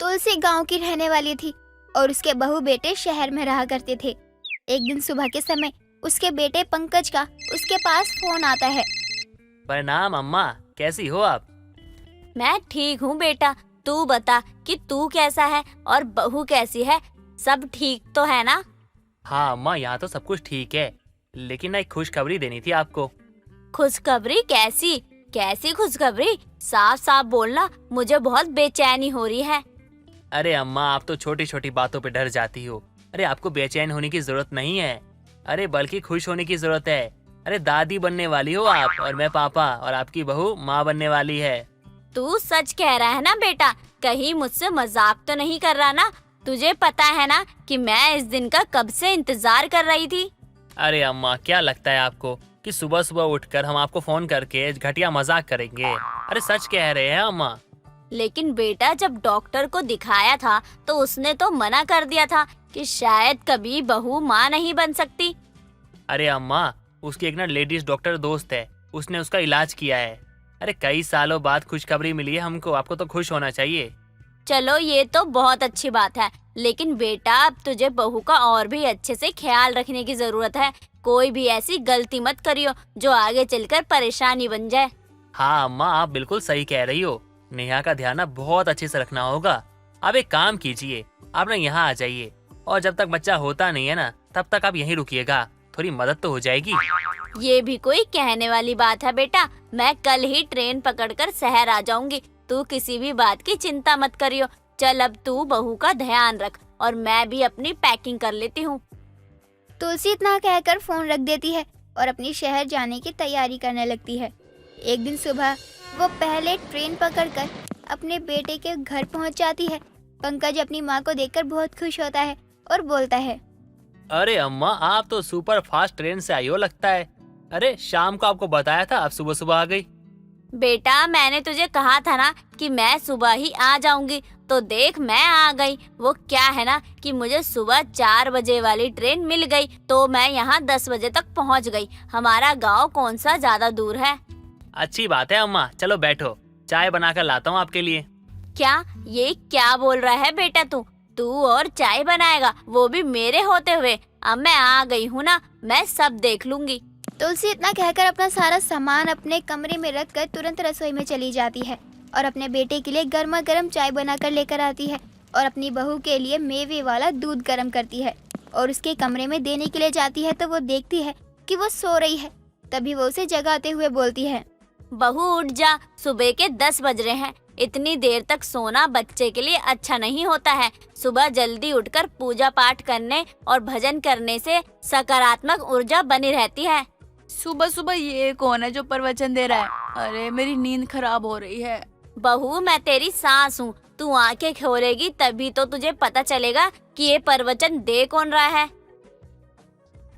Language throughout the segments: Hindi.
तुलसी गांव की रहने वाली थी और उसके बहू बेटे शहर में रहा करते थे। एक दिन सुबह के समय उसके बेटे पंकज का उसके पास फोन आता है। प्रणाम अम्मा, कैसी हो आप? मैं ठीक हूँ बेटा, तू बता कि तू कैसा है और बहू कैसी है, सब ठीक तो है ना? हाँ अम्मा, यहाँ तो सब कुछ ठीक है, लेकिन ना एक खुशखबरी देनी थी आपको। खुशखबरी? कैसी कैसी खुशखबरी? साफ साफ बोलना, मुझे बहुत बेचैनी हो रही है। अरे अम्मा, आप तो छोटी छोटी बातों पे डर जाती हो। अरे आपको बेचैन होने की जरूरत नहीं है, अरे बल्कि खुश होने की जरूरत है। अरे दादी बनने वाली हो आप और मैं पापा, और आपकी बहू माँ बनने वाली है। तू सच कह रहा है ना बेटा? कहीं मुझसे मजाक तो नहीं कर रहा ना? तुझे पता है ना कि मैं इस दिन का कब से इंतजार कर रही थी। अरे अम्मा, क्या लगता है आपको कि सुबह सुबह उठकर हम आपको फोन करके घटिया मजाक करेंगे? अरे सच कह रहे हैं अम्मा। लेकिन बेटा, जब डॉक्टर को दिखाया था तो उसने तो मना कर दिया था कि शायद कभी बहू माँ नहीं बन सकती। अरे अम्मा, उसकी एक ना लेडीज डॉक्टर दोस्त है, उसने उसका इलाज किया है। अरे कई सालों बाद खुशखबरी मिली है हमको, आपको तो खुश होना चाहिए। चलो ये तो बहुत अच्छी बात है, लेकिन बेटा अब तुझे बहू का और भी अच्छे से ख्याल रखने की जरूरत है। कोई भी ऐसी गलती मत करियो जो आगे चलकर परेशानी बन जाए। हाँ अम्मा, आप बिल्कुल सही कह रही हो। नेहा का ध्यान ना बहुत अच्छे से रखना होगा। आप एक काम कीजिए, आप ना यहाँ आ जाइए, और जब तक बच्चा होता नहीं है ना तब तक आप यहीं रुकिएगा, थोड़ी मदद तो हो जाएगी। ये भी कोई कहने वाली बात है बेटा? मैं कल ही ट्रेन पकड़कर शहर आ जाऊंगी, तू किसी भी बात की चिंता मत करियो। चल अब तू बहू का ध्यान रख और मैं भी अपनी पैकिंग कर लेती हूँ। तुलसी इतना कहकर फोन रख देती है और अपनी शहर जाने की तैयारी करने लगती है। एक दिन सुबह वो पहले ट्रेन पकड़कर अपने बेटे के घर पहुंच जाती है। पंकज अपनी माँ को देखकर बहुत खुश होता है और बोलता है, अरे अम्मा, आप तो सुपर फास्ट ट्रेन से आई हो लगता है। अरे शाम को आपको बताया था, आप सुबह सुबह आ गई। बेटा मैंने तुझे कहा था ना कि मैं सुबह ही आ जाऊंगी, तो देख मैं आ गई। वो क्या है ना कि मुझे सुबह 4 बजे वाली ट्रेन मिल गई, तो मैं यहाँ 10 बजे तक पहुँच गई। हमारा गांव कौन सा ज्यादा दूर है। अच्छी बात है अम्मा, चलो बैठो, चाय बनाकर लाता हूँ आपके लिए। क्या ये क्या बोल रहा है बेटा तू और चाय बनाएगा, वो भी मेरे होते हुए? अब मैं आ गई हूँ ना, मैं सब देख लूंगी। तुलसी इतना कहकर अपना सारा सामान अपने कमरे में रखकर तुरंत रसोई में चली जाती है और अपने बेटे के लिए गर्मा गर्म चाय बनाकर लेकर आती है और अपनी बहू के लिए मेवे वाला दूध गर्म करती है और उसके कमरे में देने के लिए जाती है तो वो देखती है कि वो सो रही है। तभी वो उसे जगाते हुए बोलती है, बहू उठ जा, सुबह के 10 बज रहे हैं। इतनी देर तक सोना बच्चे के लिए अच्छा नहीं होता है। सुबह जल्दी उठकर पूजा पाठ करने और भजन करने से सकारात्मक ऊर्जा बनी रहती है। सुबह सुबह ये कौन है जो प्रवचन दे रहा है? अरे मेरी नींद खराब हो रही है। बहू मैं तेरी सास हूँ, तू आंखें खोलेगी तभी तो तुझे पता चलेगा कि ये प्रवचन दे कौन रहा है।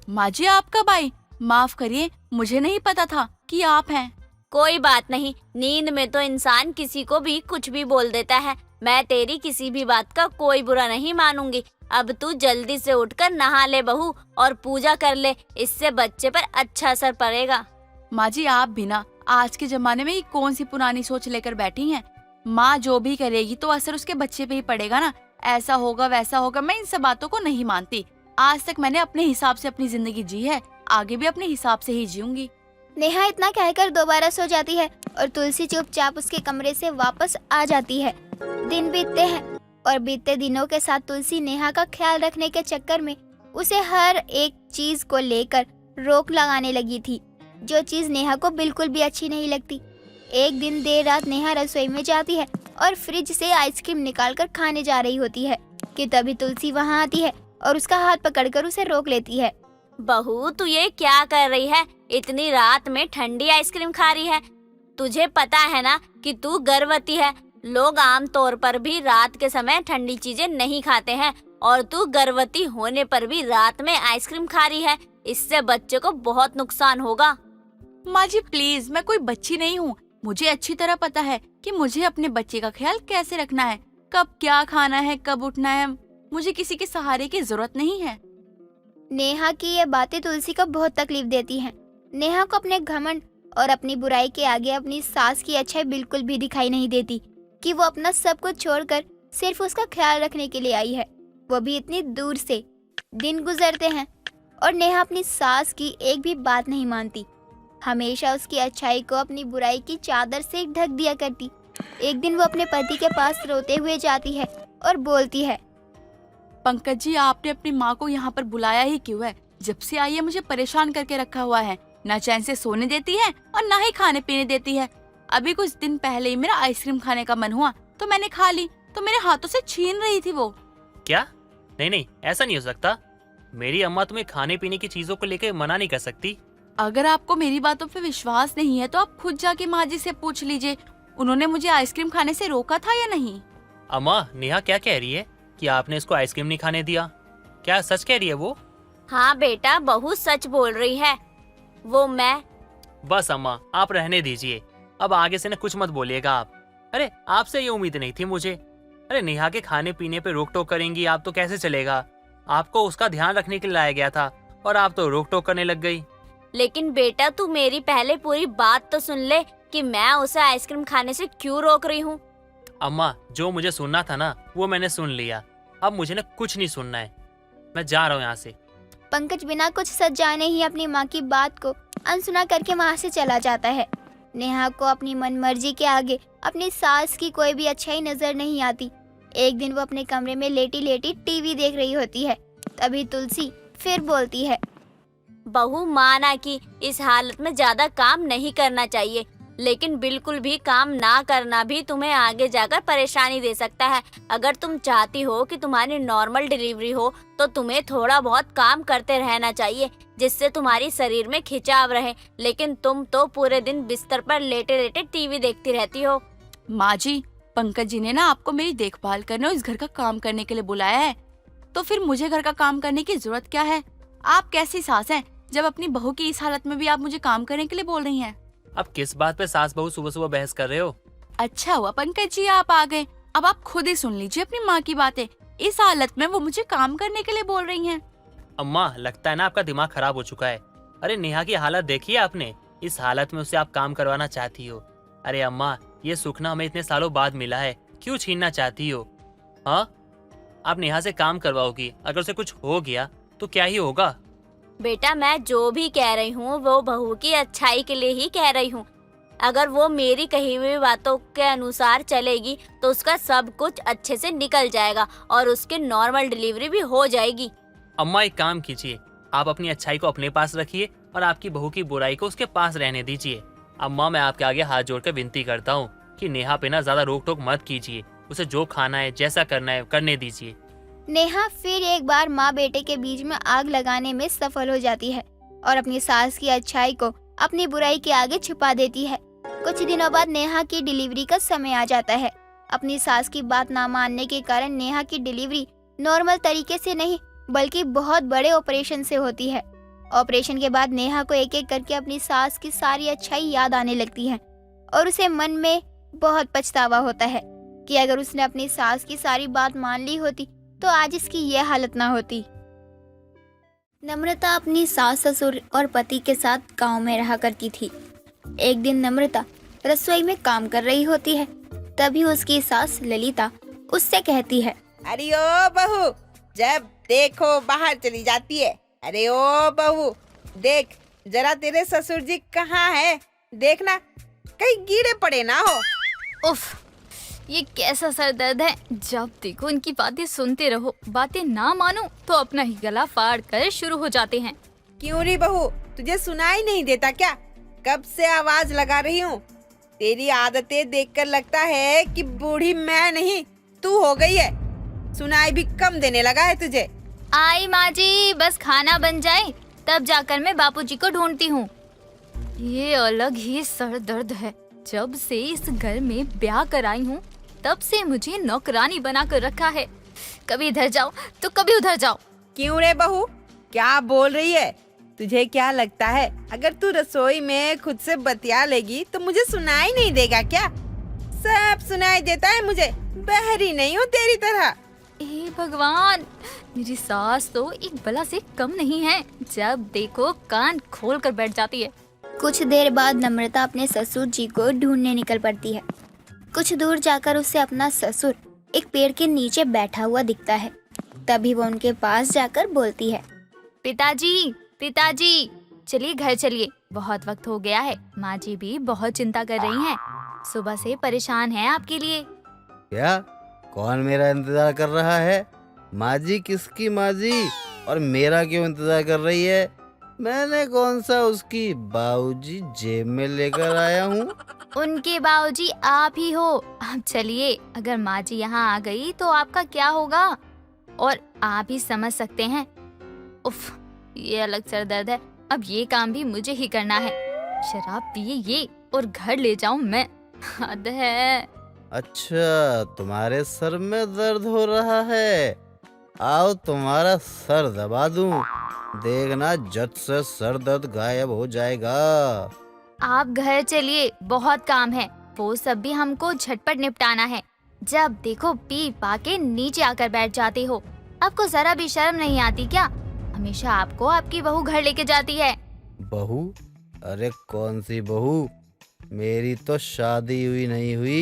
माँ जी आप कब आई? माफ करिए, मुझे नहीं पता था कि आप हैं। कोई बात नहीं, नींद में तो इंसान किसी को भी कुछ भी बोल देता है। मैं तेरी किसी भी बात का कोई बुरा नहीं मानूंगी। अब तू जल्दी से उठकर नहा ले बहू और पूजा कर ले, इससे बच्चे पर अच्छा असर पड़ेगा। माँ जी आप भी ना आज के जमाने में ये कौन सी पुरानी सोच लेकर बैठी हैं? माँ जो भी करेगी तो असर उसके बच्चे पे ही पड़ेगा ना। ऐसा होगा वैसा होगा, मैं इन सब बातों को नहीं मानती। आज तक मैंने अपने हिसाब से अपनी जिंदगी जी है, आगे भी अपने हिसाब से ही जीऊंगी। नेहा इतना कहकर दोबारा सो जाती है और तुलसी चुपचाप उसके कमरे से वापस आ जाती है। दिन बीतते हैं और बीतते दिनों के साथ तुलसी नेहा का ख्याल रखने के चक्कर में उसे हर एक चीज को लेकर रोक लगाने लगी थी, जो चीज नेहा को बिल्कुल भी अच्छी नहीं लगती। एक दिन देर रात नेहा रसोई में जाती है और फ्रिज से आइसक्रीम निकालकर खाने जा रही होती है कि तभी तुलसी वहां आती है और उसका हाथ पकड़कर उसे रोक लेती है। बहू तू ये क्या कर रही है? इतनी रात में ठंडी आइसक्रीम खा रही है? तुझे पता है ना कि तू गर्भवती है। लोग आम तौर पर भी रात के समय ठंडी चीजें नहीं खाते हैं, और तू गर्भवती होने पर भी रात में आइसक्रीम खा रही है। इससे बच्चे को बहुत नुकसान होगा। माँ जी प्लीज, मैं कोई बच्ची नहीं हूँ। मुझे अच्छी तरह पता है कि मुझे अपने बच्चे का ख्याल कैसे रखना है, कब क्या खाना है, कब उठना है। मुझे किसी के सहारे की जरूरत नहीं है। नेहा की ये बातें तुलसी को बहुत तकलीफ देती हैं। नेहा को अपने घमंड और अपनी बुराई के आगे अपनी सास की अच्छाई बिल्कुल भी दिखाई नहीं देती कि वो अपना सब कुछ छोड़कर सिर्फ उसका ख्याल रखने के लिए आई है, वो भी इतनी दूर से। दिन गुजरते हैं और नेहा अपनी सास की एक भी बात नहीं मानती। हमेशा उसकी अच्छाई को अपनी बुराई की चादर से ढक दिया करती। एक दिन वो अपने पति के पास रोते हुए जाती है और बोलती है, पंकज जी, आपने अपनी माँ को यहाँ पर बुलाया ही क्यों है? जब से आई है मुझे परेशान करके रखा हुआ है। ना चैन से सोने देती है और ना ही खाने पीने देती है। अभी कुछ दिन पहले ही मेरा आइसक्रीम खाने का मन हुआ तो मैंने खा ली, तो मेरे हाथों से छीन रही थी वो। क्या? नहीं नहीं, ऐसा नहीं हो सकता। मेरी अम्मा तुम्हें खाने पीने की चीजों को लेकर मना नहीं कर सकती। अगर आपको मेरी बातों पे विश्वास नहीं है तो आप खुद जाके माँ जी से पूछ लीजिए, उन्होंने मुझे आइसक्रीम खाने से रोका था या नहीं। अम्मा, नेहा क्या कह रही है कि आपने इसको आइसक्रीम नहीं खाने दिया? क्या सच कह रही है वो? हाँ बेटा, बहुत सच बोल रही है वो। मैं बस अम्मा, आप रहने दीजिए। अब आगे से ना कुछ मत बोलिएगा आप। अरे आपसे ये उम्मीद नहीं थी मुझे। अरे नेहा के खाने पीने पे रोक टोक करेंगी आप तो कैसे चलेगा? आपको उसका ध्यान रखने के लिए लाया गया था और आप तो रोक टोक करने लग गई। लेकिन बेटा, तू मेरी पहले पूरी बात तो सुन ले कि मैं उसे आइसक्रीम खाने से क्यों रोक रही हूँ। अम्मा, जो मुझे सुनना था ना वो मैंने सुन लिया। अब मुझे ना कुछ नहीं सुनना है। मैं जा रहा हूँ यहाँ से। पंकज बिना कुछ सच जाने ही अपनी माँ की बात को अनसुना करके वहाँ से चला जाता है। नेहा को अपनी मनमर्जी के आगे अपनी सास की कोई भी अच्छाई नजर नहीं आती। एक दिन वो अपने कमरे में लेटी लेटी टीवी देख रही होती है। तभी तुलसी फिर बोलती है, बहू, माना कि इस हालत में ज्यादा काम नहीं करना चाहिए, लेकिन बिल्कुल भी काम ना करना भी तुम्हें आगे जाकर परेशानी दे सकता है। अगर तुम चाहती हो कि तुम्हारी नॉर्मल डिलीवरी हो तो तुम्हें थोड़ा बहुत काम करते रहना चाहिए, जिससे तुम्हारी शरीर में खिंचाव रहे। लेकिन तुम तो पूरे दिन बिस्तर पर लेटे लेटे टीवी देखती रहती हो। माँ जी, पंकज जी ने ना आपको मेरी देखभाल करने और इस घर का काम करने के लिए बुलाया है, तो फिर मुझे घर का काम करने की जरूरत क्या है? आप कैसी सास हैं जब अपनी बहू की इस हालत में भी आप मुझे काम करने के लिए बोल रही हैं? अब किस बात पे सास बहू सुबह सुबह बहस कर रहे हो? अच्छा हुआ पंकज जी आप आ गए। अब आप खुद ही सुन लीजिए अपनी माँ की बातें। इस हालत में वो मुझे काम करने के लिए बोल रही हैं। अम्मा, लगता है ना आपका दिमाग खराब हो चुका है। अरे नेहा की हालत देखी है आपने? इस हालत में उसे आप काम करवाना चाहती हो? अरे अम्मा, ये सुख ना हमें इतने सालों बाद मिला है, क्यों छीनना चाहती हो? हाँ, आप नेहा से काम करवाओगी, अगर उसे कुछ हो गया तो क्या ही होगा? बेटा, मैं जो भी कह रही हूँ वो बहू की अच्छाई के लिए ही कह रही हूँ। अगर वो मेरी कही हुई बातों के अनुसार चलेगी तो उसका सब कुछ अच्छे से निकल जाएगा और उसकी नॉर्मल डिलीवरी भी हो जाएगी। अम्मा, एक काम कीजिए, आप अपनी अच्छाई को अपने पास रखिए और आपकी बहू की बुराई को उसके पास रहने दीजिए। अम्मा, मैं आपके आगे हाथ जोड़कर विनती करता हूँ कि नेहा पे ना ज्यादा रोक टोक मत कीजिए। उसे जो खाना है, जैसा करना है, करने दीजिए। नेहा फिर एक बार माँ बेटे के बीच में आग लगाने में सफल हो जाती है और अपनी सास की अच्छाई को अपनी बुराई के आगे छुपा देती है। कुछ दिनों बाद नेहा की डिलीवरी का समय आ जाता है। अपनी सास की बात ना मानने के कारण नेहा की डिलीवरी नॉर्मल तरीके से नहीं बल्कि बहुत बड़े ऑपरेशन से होती है। ऑपरेशन के बाद नेहा को एक एक करके अपनी सास की सारी अच्छाई याद आने लगती है और उसे मन में बहुत पछतावा होता है कि अगर उसने अपनी सास की सारी बात मान ली होती तो आज इसकी ये हालत ना होती। नम्रता अपनी सास, ससुर और पति के साथ गांव में रहा करती थी। एक दिन नम्रता रसोई में काम कर रही होती है। तभी उसकी सास ललिता उससे कहती है, अरे ओ बहू, जब देखो बाहर चली जाती है। अरे ओ बहू, देख जरा तेरे ससुर जी कहाँ है, देखना कहीं कीड़े पड़े ना हो। उफ, ये कैसा सर दर्द है। जब देखो इनकी बातें सुनते रहो, बातें ना मानो तो अपना ही गला फाड़ कर शुरू हो जाते हैं। क्यों री बहू, तुझे सुनाई नहीं देता क्या? कब से आवाज लगा रही हूँ। तेरी आदतें देखकर लगता है कि बूढ़ी मैं नहीं तू हो गई है। सुनाई भी कम देने लगा है तुझे। आई माँ जी, बस खाना बन जाए तब जाकर मैं बापूजी को ढूंढती हूँ। ये अलग ही सर दर्द है। जब से इस घर में ब्याह कर आई हूँ तब से मुझे नौकरानी बना कर रखा है। कभी इधर जाओ तो कभी उधर जाओ। क्यों रे बहू, क्या बोल रही है? तुझे क्या लगता है अगर तू रसोई में खुद से बतिया लेगी तो मुझे सुनाई नहीं देगा क्या? सब सुनाई देता है मुझे, बहरी नहीं हूँ तेरी तरह। हे भगवान, मेरी सास तो एक बला से कम नहीं है। जब देखो कान खोल कर बैठ जाती है। कुछ देर बाद नम्रता अपने ससुर जी को ढूंढने निकल पड़ती है। कुछ दूर जाकर उसे अपना ससुर एक पेड़ के नीचे बैठा हुआ दिखता है। तभी वो उनके पास जाकर बोलती है, पिताजी, पिताजी, चलिए घर चलिए, बहुत वक्त हो गया है। माँ जी भी बहुत चिंता कर रही हैं, सुबह से परेशान हैं आपके लिए। क्या? कौन मेरा इंतजार कर रहा है? माँ जी? किसकी माँ जी? और मेरा क्यों इंतजार कर रही है? मैंने कौन सा उसकी बाबूजी जेब में लेकर आया हूँ? उनके बाबूजी आप ही हो। अब चलिए, अगर माँ जी यहाँ आ गई तो आपका क्या होगा, और आप ही समझ सकते हैं। उफ, ये अलग सर दर्द है। अब ये काम भी मुझे ही करना है। शराब पिए ये और घर ले जाऊं मैं। हद है। अच्छा, तुम्हारे सर में दर्द हो रहा है? आओ तुम्हारा सर दबा दूं। देखना झट से सर दर्द गायब हो जाएगा। आप घर चलिए, बहुत काम है, वो सब भी हमको झटपट निपटाना है। जब देखो पी पा के नीचे आकर बैठ जाते हो। आपको जरा भी शर्म नहीं आती क्या? हमेशा आपको आपकी बहू घर लेके जाती है। बहू? अरे कौन सी बहू? मेरी तो शादी हुई नहीं हुई,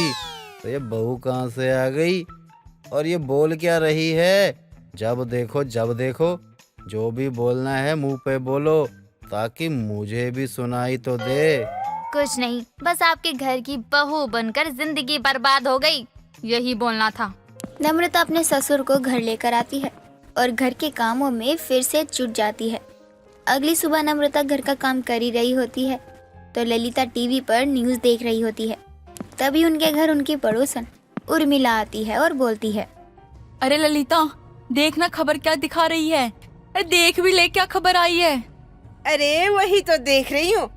तो ये बहू कहाँ से आ गई? और ये बोल क्या रही है? जब देखो जो भी बोलना है मुंह पे बोलो, ताकि मुझे भी सुनाई तो दे। कुछ नहीं, बस आपके घर की बहू बनकर जिंदगी बर्बाद हो गई, यही बोलना था। नम्रता अपने ससुर को घर लेकर आती है और घर के कामों में फिर से जुट जाती है। अगली सुबह नम्रता घर का काम कर ही रही होती है तो ललिता टीवी पर न्यूज़ देख रही होती है। तभी उनके घर उनकी पड़ोसन उर्मिला आती है और बोलती है, अरे ललिता, देखना खबर क्या दिखा रही है। अरे देख भी ले, क्या खबर आई है। अरे वही तो देख रही हूँ।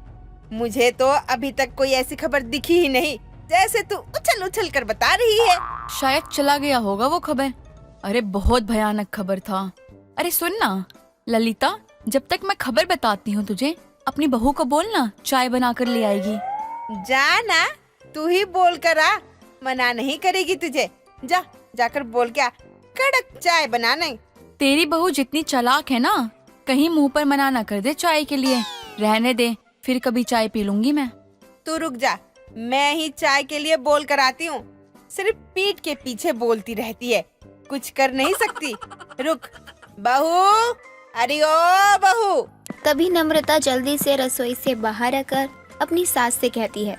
मुझे तो अभी तक कोई ऐसी खबर दिखी ही नहीं जैसे तू उछल उछल कर बता रही है। शायद चला गया होगा वो खबर। अरे बहुत भयानक खबर था। अरे सुन ना ललिता, जब तक मैं खबर बताती हूँ तुझे, अपनी बहू को बोलना चाय बना कर ले आएगी। जाना, तू ही बोल कर आ, मना नहीं करेगी तुझे। जा, जाकर बोल क्या, कड़क चाय बनाना। तेरी बहू जितनी चालाक है ना, कहीं मुंह पर मना न कर दे चाय के लिए। रहने दे, फिर कभी चाय पी लूंगी मैं। तू रुक जा, मैं ही चाय के लिए बोल कर आती हूँ। सिर्फ पीठ के पीछे बोलती रहती है, कुछ कर नहीं सकती। रुक बहू, अरे ओ बहू। तभी नम्रता जल्दी से रसोई से बाहर आकर अपनी सास से कहती है,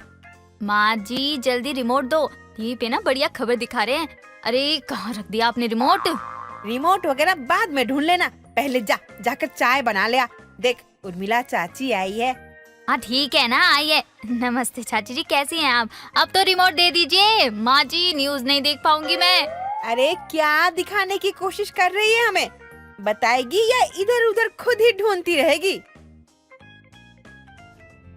माँ जी जल्दी रिमोट दो, टीवी पे ना बढ़िया खबर दिखा रहे हैं। अरे कहाँ रख दिया आपने रिमोट? रिमोट वगैरह बाद में ढूंढ लेना, पहले जाकर चाय बना ले आ। देख उर्मिला चाची आई है। हाँ ठीक है ना, आइए। नमस्ते चाची जी, कैसी हैं आप? अब तो रिमोट दे दीजिए, माँ जी न्यूज़ नहीं देख पाऊंगी मैं। अरे क्या दिखाने की कोशिश कर रही है हमें? बताएगी या इधर उधर खुद ही ढूंढती रहेगी?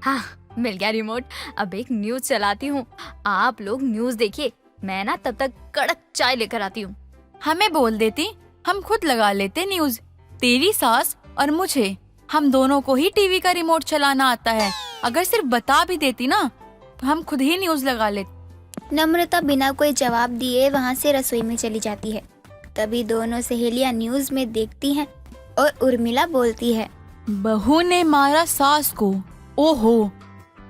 हाँ मिल गया रिमोट। अब एक न्यूज़ चलाती हूँ, आप लोग न्यूज़ देखिए, मैं ना तब तक कड़क चाय लेकर आती हूँ। हमें बोल देती, हम खुद लगा लेते न्यूज। तेरी सास और मुझे, हम दोनों को ही टीवी का रिमोट चलाना आता है। अगर सिर्फ बता भी देती ना, तो हम खुद ही न्यूज लगा लेते। नम्रता बिना कोई जवाब दिए वहाँ से रसोई में चली जाती है। तभी दोनों सहेलियां न्यूज़ में देखती हैं और उर्मिला बोलती है, बहू ने मारा सास को। ओहो,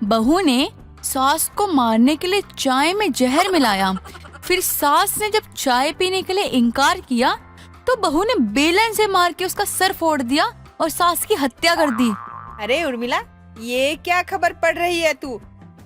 बहू ने सास को मारने के लिए चाय में जहर मिलाया। फिर सास ने जब चाय पीने के लिए इनकार किया तो बहू ने बेलन से मार के उसका सर फोड़ दिया और सास की हत्या कर दी। अरे उर्मिला, ये क्या खबर पढ़ रही है तू?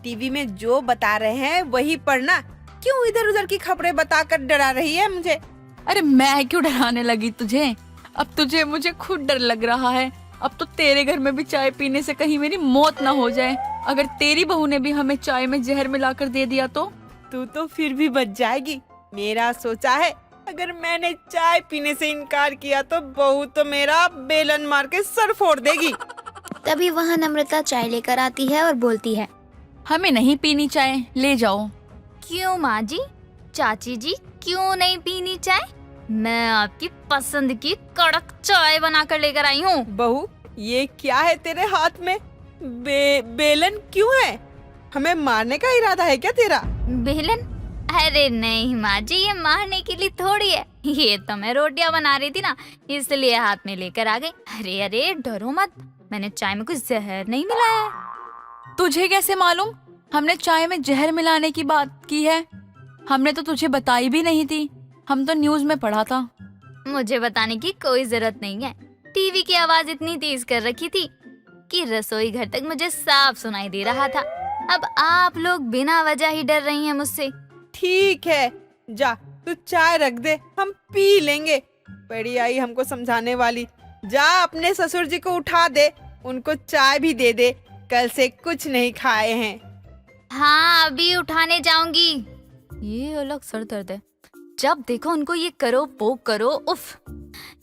टीवी में जो बता रहे हैं वही पढ़ना, क्यों इधर उधर की खबरें बताकर डरा रही है मुझे? अरे मैं क्यों डराने लगी तुझे? अब तुझे मुझे खुद डर लग रहा है। अब तो तेरे घर में भी चाय पीने से कहीं मेरी मौत ना हो जाए। अगर तेरी बहू ने भी हमें चाय में जहर मिलाकर दे दिया तो? तू तो फिर भी बच जाएगी। मेरा सोचा है, अगर मैंने चाय पीने से इनकार किया तो बहू तो मेरा बेलन मार के सर फोड़ देगी। तभी वहाँ नम्रता चाय लेकर आती है और बोलती है, हमें नहीं पीनी चाय, ले जाओ। क्यों माँ जी? चाची जी क्यों नहीं पीनी चाय? मैं आपकी पसंद की कड़क चाय बना कर लेकर आई हूँ। बहू, ये क्या है तेरे हाथ में? बेलन क्यों है? हमें मारने का इरादा है क्या तेरा? बेलन? अरे नहीं माँ जी, ये मारने के लिए थोड़ी है। ये तो मैं रोटियां बना रही थी ना, इसलिए हाथ में लेकर आ गई। अरे अरे डरो मत, मैंने चाय में कुछ जहर नहीं मिलाया है। तुझे कैसे मालूम हमने चाय में जहर मिलाने की बात की है? हमने तो तुझे बताई भी नहीं थी। हम तो न्यूज में पढ़ा था। मुझे बताने की कोई जरूरत नहीं है। टीवी की आवाज इतनी तेज कर रखी थी कि रसोई घर तक मुझे साफ सुनाई दे रहा था। अब आप लोग बिना वजह ही डर रही हैं मुझसे। ठीक है, जा तू चाय रख दे, हम पी लेंगे। बड़ी आई हमको समझाने वाली। जा अपने ससुर जी को उठा दे, उनको चाय भी दे दे, कल से कुछ नहीं खाए हैं। हाँ, अभी उठाने जाऊंगी। ये अलग सर दर्द है। जब देखो उनको ये करो वो करो, उफ,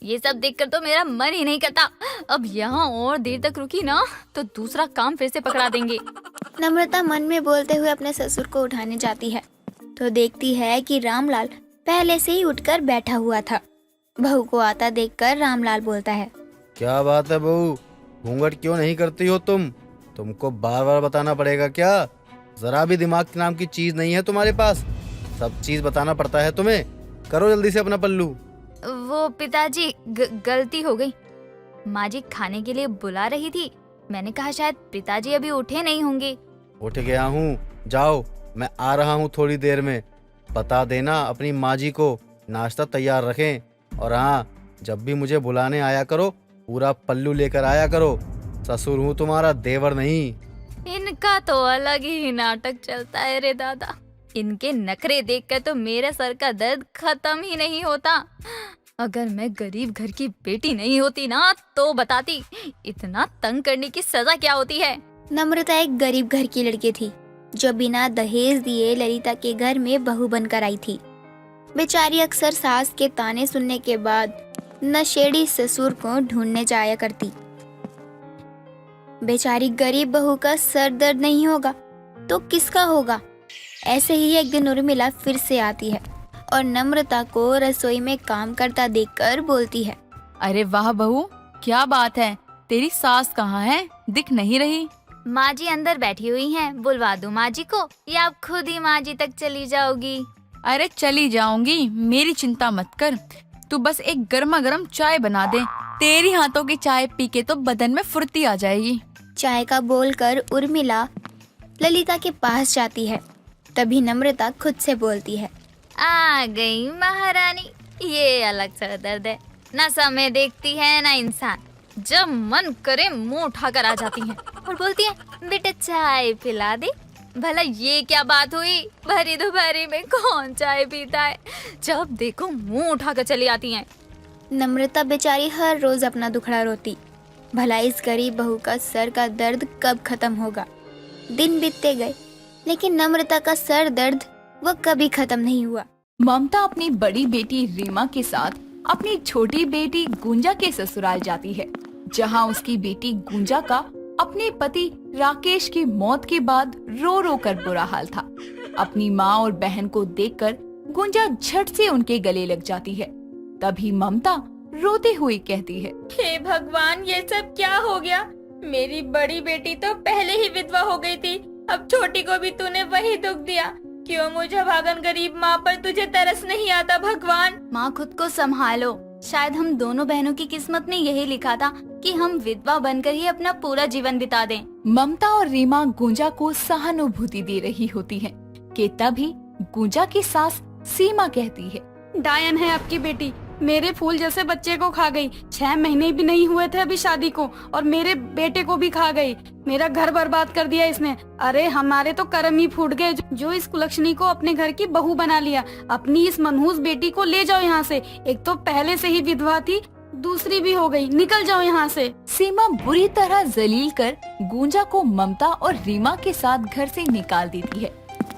ये सब देखकर तो मेरा मन ही नहीं करता। अब यहाँ और देर तक रुकी ना तो दूसरा काम फिर से पकड़ा देंगे। नम्रता मन में बोलते हुए अपने ससुर को उठाने जाती है तो देखती है कि रामलाल पहले से ही उठकर बैठा हुआ था। बहू को आता देखकर रामलाल बोलता है, क्या बात है बहू, घूंघट क्यों नहीं करती हो तुम? तुमको बार बार बताना पड़ेगा क्या? जरा भी दिमाग नाम की चीज नहीं है तुम्हारे पास, सब चीज बताना पड़ता है तुम्हें। करो जल्दी से अपना पल्लू। वो पिताजी, गलती हो गई। माँ जी खाने के लिए बुला रही थी, मैंने कहा शायद पिताजी अभी उठे नहीं होंगे। उठ गया हूँ, जाओ मैं आ रहा हूँ थोड़ी देर में। बता देना अपनी माँ जी को नाश्ता तैयार रखें, और हाँ, जब भी मुझे बुलाने आया करो पूरा पल्लू लेकर आया करो। ससुर हूँ तुम्हारा, देवर नहीं। इनका तो अलग ही नाटक चलता है रे दादा। इनके नखरे देखकर तो मेरे सर का दर्द खत्म ही नहीं होता। अगर मैं गरीब घर की बेटी नहीं होती ना तो बताती इतना तंग करने की सजा क्या होती है। नम्रता एक गरीब घर की लड़की थी जो बिना दहेज दिए ललिता के घर में बहू बनकर आई थी। बेचारी अक्सर सास के ताने सुनने के बाद नशेड़ी ससुर को ढूंढने जाया करती। बेचारी गरीब बहू का सर दर्द नहीं होगा तो किसका होगा। ऐसे ही एक दिन उर्मिला फिर से आती है और नम्रता को रसोई में काम करता देखकर बोलती है, अरे वाह बहू, क्या बात है, तेरी सास कहाँ है, दिख नहीं रही। माँ जी अंदर बैठी हुई हैं, बुलवा दूं माँ जी को या आप खुद ही माँ जी तक चली जाओगी? अरे चली जाऊंगी, मेरी चिंता मत कर, तू बस एक गर्मा गर्म चाय बना दे। तेरी हाथों की चाय पी के तो बदन में फुर्ती आ जाएगी। चाय का बोलकर उर्मिला ललिता के पास जाती है। तभी नम्रता खुद से बोलती है, आ गई महारानी। ये अलग सा दर्द है, ना समय देखती है ना इंसान। जब मन करे मुंह उठाकर आ जाती हैं और बोलती है बेटा चाय पिला दे। भला ये क्या बात हुई, भरी दोपहरी में कौन चाय पीता है। जब देखो मुंह उठाकर चली आती हैं। नम्रता बेचारी हर रोज अपना दुखड़ा रोती, भला इस गरीब बहू का सर का दर्द कब खत्म होगा। दिन बीतते गए लेकिन नम्रता का सर दर्द वो कभी खत्म नहीं हुआ। ममता अपनी बड़ी बेटी रीमा के साथ अपनी छोटी बेटी गुंजा के ससुराल जाती है, जहां उसकी बेटी गुंजा का अपने पति राकेश की मौत के बाद रो रो कर बुरा हाल था। अपनी माँ और बहन को देखकर गुंजा झट से उनके गले लग जाती है। तभी ममता रोते हुए कहती है, हे भगवान, ये सब क्या हो गया। मेरी बड़ी बेटी तो पहले ही विधवा हो गई थी, अब छोटी को भी तूने वही दुख दिया। क्यों मुझे भागन गरीब माँ पर तुझे तरस नहीं आता भगवान। माँ खुद को संभालो, शायद हम दोनों बहनों की किस्मत में यही लिखा था कि हम विधवा बनकर ही अपना पूरा जीवन बिता दें। ममता और रीमा गुंजा को सहानुभूति दे रही होती है कि तभी गुंजा की सास सीमा कहती है, डायन है आपकी बेटी, मेरे फूल जैसे बच्चे को खा गई। 6 महीने भी नहीं हुए थे अभी शादी को और मेरे बेटे को भी खा गई। मेरा घर बर्बाद कर दिया इसने। अरे हमारे तो कर्म ही फूट गए जो इस कुलक्षणी को अपने घर की बहू बना लिया। अपनी इस मनहूस बेटी को ले जाओ यहाँ से। एक तो पहले से ही विधवा थी, दूसरी भी हो गई, निकल जाओ यहाँ से। सीमा बुरी तरह जलील कर गुंजा को ममता और रीमा के साथ घर से निकाल देती है।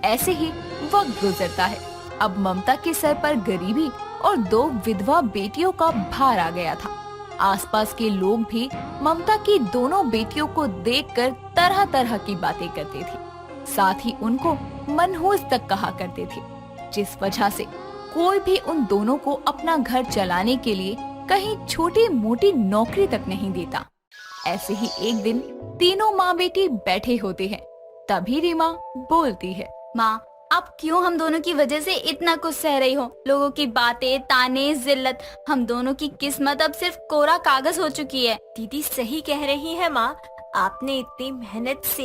ऐसे ही वक्त गुजरता है। अब ममता के सर पर गरीबी और 2 विधवा बेटियों का भार आ गया था। आसपास के लोग भी ममता की दोनों बेटियों को देखकर तरह तरह की बातें करते थे, साथ ही उनको मनहूस तक कहा करते थे, जिस वजह से कोई भी उन दोनों को अपना घर चलाने के लिए कहीं छोटी मोटी नौकरी तक नहीं देता। ऐसे ही एक दिन तीनों माँ बेटी बैठे होते हैं। तभी रीमा बोलती है, माँ आप क्यों हम दोनों की वजह से इतना कुछ सह रही हो। लोगों की बातें, ताने, जिल्लत, हम दोनों की किस्मत अब सिर्फ कोरा कागज हो चुकी है। दीदी सही कह रही है माँ, आपने इतनी मेहनत से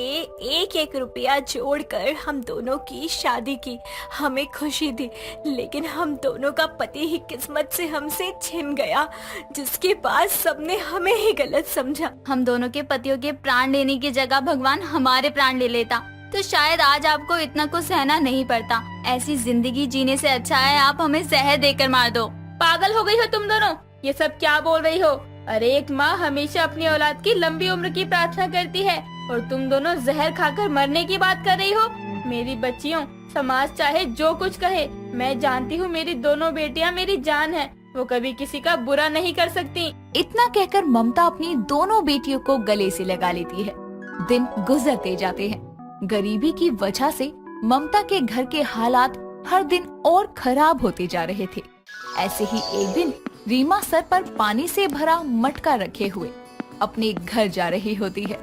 एक एक रुपया जोड़कर हम दोनों की शादी की। हमें खुशी थी, लेकिन हम दोनों का पति ही किस्मत से हमसे छिन गया, जिसके बाद सबने हमें ही गलत समझा। हम दोनों के पतियों के प्राण लेने की जगह भगवान हमारे प्राण ले लेता तो शायद आज आपको इतना कुछ सहना नहीं पड़ता। ऐसी जिंदगी जीने से अच्छा है आप हमें जहर देकर मार दो। पागल हो गई हो तुम दोनों, ये सब क्या बोल रही हो? अरे एक माँ हमेशा अपनी औलाद की लंबी उम्र की प्रार्थना करती है और तुम दोनों जहर खाकर मरने की बात कर रही हो। मेरी बच्चियों, समाज चाहे जो कुछ कहे, मैं जानती हूँ मेरी दोनों बेटियाँ मेरी जान है, वो कभी किसी का बुरा नहीं कर सकती। इतना कहकर ममता अपनी दोनों बेटियों को गले से लगा लेती है। दिन गुजरते जाते हैं। गरीबी की वजह से ममता के घर के हालात हर दिन और खराब होते जा रहे थे। ऐसे ही एक दिन रीमा सर पर पानी से भरा मटका रखे हुए अपने घर जा रही होती है।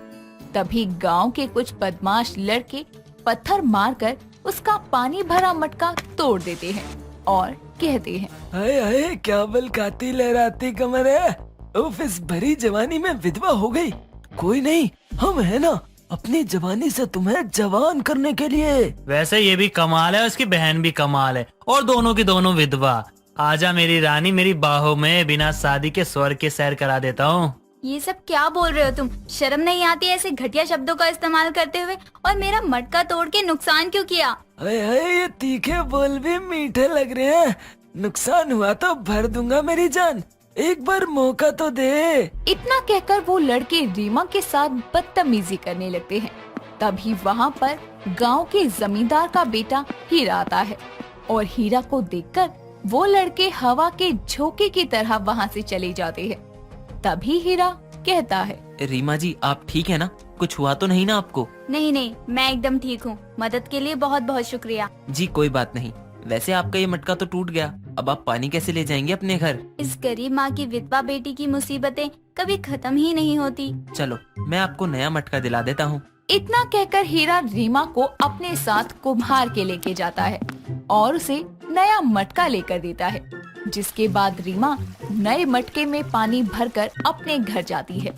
तभी गांव के कुछ बदमाश लड़के पत्थर मारकर उसका पानी भरा मटका तोड़ देते हैं और कहते हैं, हाय हाय, क्या बल खाती लहराती कमर है। उफ, इस भरी जवानी में विधवा हो गई। कोई नहीं, हम है ना, अपनी जवानी से तुम्हें जवान करने के लिए। वैसे ये भी कमाल है, उसकी बहन भी कमाल है, और दोनों की दोनों विधवा। आजा मेरी रानी, मेरी बाहों में, बिना शादी के स्वर्ग के सैर करा देता हूँ। ये सब क्या बोल रहे हो तुम? शर्म नहीं आती ऐसे घटिया शब्दों का इस्तेमाल करते हुए? और मेरा मटका तोड़ के नुकसान क्यों किया? हाय हाय, ये तीखे बोल भी मीठे लग रहे हैं। नुकसान हुआ तो भर दूंगा मेरी जान, एक बार मौका तो दे। इतना कहकर वो लड़के रीमा के साथ बदतमीजी करने लगते हैं। तभी वहाँ पर गांव के जमींदार का बेटा हीरा आता है और हीरा को देखकर वो लड़के हवा के झोंके की तरह वहाँ से चले जाते हैं। तभी हीरा कहता है, रीमा जी आप ठीक है ना? कुछ हुआ तो नहीं ना आपको? नहीं नहीं, मैं एकदम ठीक हूँ। मदद के लिए बहुत बहुत शुक्रिया। जी कोई बात नहीं। वैसे आपका ये मटका तो टूट गया, अब आप पानी कैसे ले जाएंगे अपने घर? इस गरीब माँ की विधवा बेटी की मुसीबतें कभी खत्म ही नहीं होती। चलो मैं आपको नया मटका दिला देता हूँ। इतना कहकर हीरा रीमा को अपने साथ कुम्हार के लेके जाता है और उसे नया मटका लेकर देता है, जिसके बाद रीमा नए मटके में पानी भरकर अपने घर जाती है।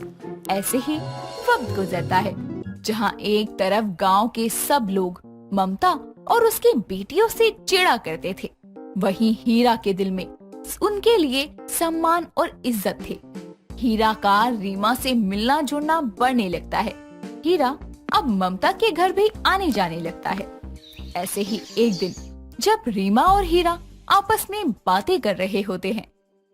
ऐसे ही वक्त गुजरता है, जहाँ एक तरफ गांव के सब लोग ममता और उसकी बेटियों से चिढ़ा करते थे, वहीं हीरा के दिल में उनके लिए सम्मान और इज्जत थे। हीरा का रीमा से मिलना जुलना बढ़ने लगता है। हीरा अब ममता के घर भी आने जाने लगता है। ऐसे ही एक दिन जब रीमा और हीरा आपस में बातें कर रहे होते हैं,